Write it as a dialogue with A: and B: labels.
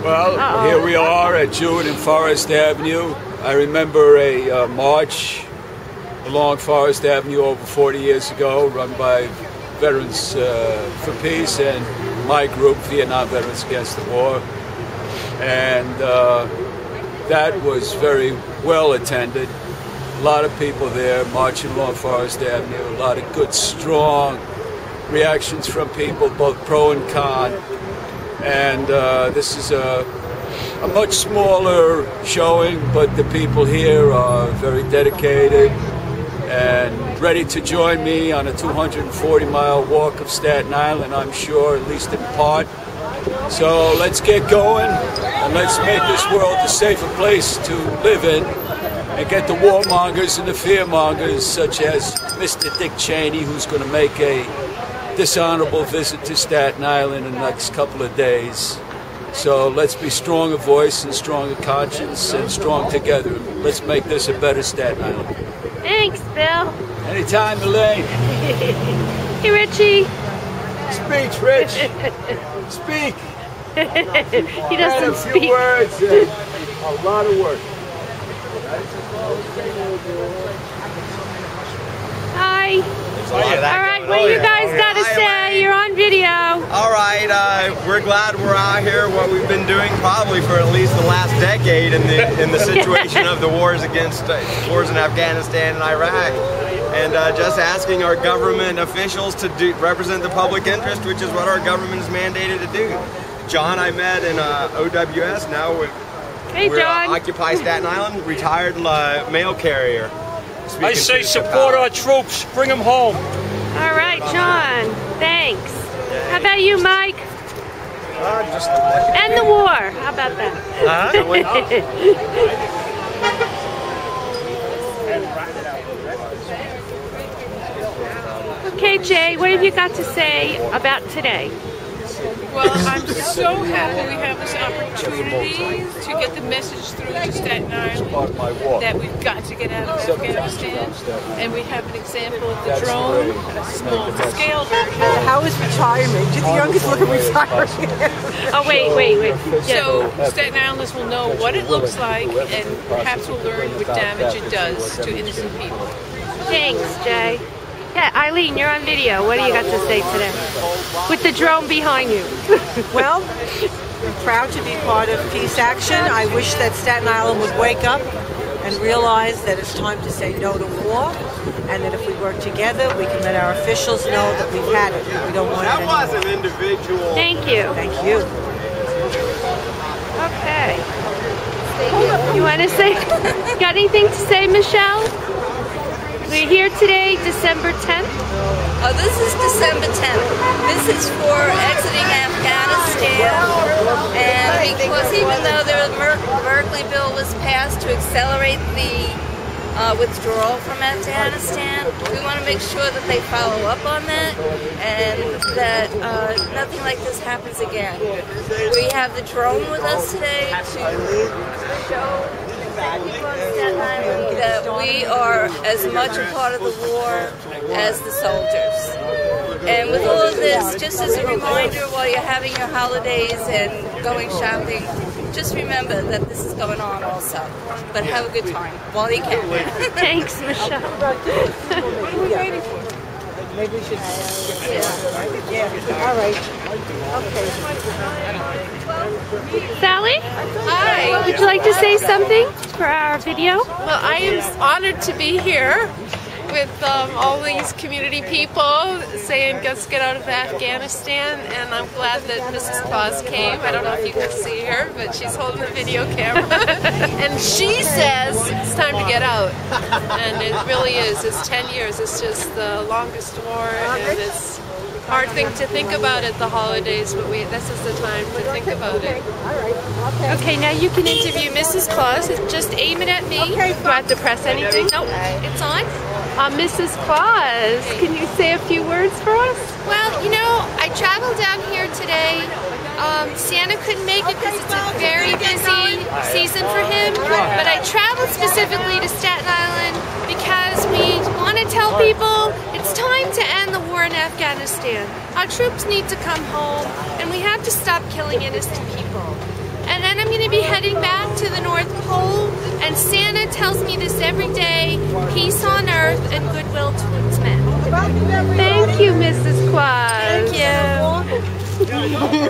A: Well, here we are at Jewett and Forest Avenue. I remember a march along Forest Avenue over 40 years ago, run by Veterans for Peace and my group, Vietnam Veterans Against the War. And that was very well attended. A lot of people there marching along Forest Avenue, a lot of good, strong reactions from people, both pro and con. And this is a much smaller showing, but the people here are very dedicated and ready to join me on a 240-mile walk of Staten Island, I'm sure, at least in part. So let's get going and let's make this world a safer place to live in and get the warmongers and the fearmongers, such as Mr. Dick Cheney, who's going to make a dishonorable visit to Staten Island in the next couple of days. So let's be strong of voice and strong of conscience and strong together. Let's make this a better Staten Island.
B: Thanks, Bill.
A: Anytime, Elaine.
B: Hey, Richie.
A: Speech, Rich. Speak.
B: He doesn't speak.
A: A few words and a lot of work.
B: Hi. All right, what you guys got to say? You're on video.
C: All right, we're glad we're out here. What we've been doing probably for at least the last decade in the situation of the wars in Afghanistan and Iraq, and just asking our government officials to represent the public interest, which is what our government is mandated to do. John, I met in OWS. Now we're Occupy Staten Island, retired mail carrier.
D: I say support our troops, bring them home.
B: All right, John, thanks. How about you, Mike? End the war. How about that? Okay, Jay, what have you got to say about today?
E: Well, I'm so happy we have this opportunity to get the message through to Staten Island that we've got to get out of Afghanistan, and we have an example of the drone, a small-scale version.
F: How is retirement? Do the youngest look at retiring?
B: Oh, wait.
E: So Staten Islanders will know what it looks like, and perhaps will learn what damage it does to innocent people.
B: Thanks, Jay. Yeah, Eileen, you're on video. What do you got to say today? With the drone behind you.
F: Well, I'm proud to be part of Peace Action. I wish that Staten Island would wake up and realize that it's time to say no to war, and that if we work together, we can let our officials know that we've had it. We don't want it anymore.
C: That was an individual.
B: Thank you.
F: Thank you.
B: Okay. You want to say, got anything to say, Michelle? We're here today, December 10th.
G: Oh, this is December 10th. This is for exiting Afghanistan, and because even though the Berkeley bill was passed to accelerate the withdrawal from Afghanistan, we want to make sure that they follow up on that and that nothing like this happens again. We have the drone with us today to show people on Staten Island that we are as much a part of the war as the soldiers. And with all of this, just as a reminder while you're having your holidays and going shopping, just remember that this is going on also. But have a good time while you can.
B: Thanks, Michelle.
F: What are we waiting for? Maybe we should. Yeah. All right. Okay.
B: Sally?
E: Hi.
B: Would you like to say something for our video?
E: Well, I am honored to be here with all these community people saying let's get out of Afghanistan, and I'm glad that Mrs. Claus came. I don't know if you can see her, but she's holding the video camera and she says it's time to get out, and it really is. It's 10 years. It's just the longest war, and it's a hard thing to think about at the holidays, but this is the time to think about it.
B: Okay, now you can
E: Interview Mrs. Claus. Just aim it at me.
B: Do I have to press anything?
E: Nope, it's on.
B: Mrs. Claus, can you say a few words for us?
H: Well, you know, I traveled down here today. Santa couldn't make it because it's a very busy season for him, but I traveled specifically to Staten Island because we want to tell people it's time to end the war in Afghanistan. Our troops need to come home, and we have to stop killing innocent people. And heading back to the North Pole, and Santa tells me this every day: peace on earth and goodwill towards men.
B: Thank you, Mrs. Claus.
H: Thank you.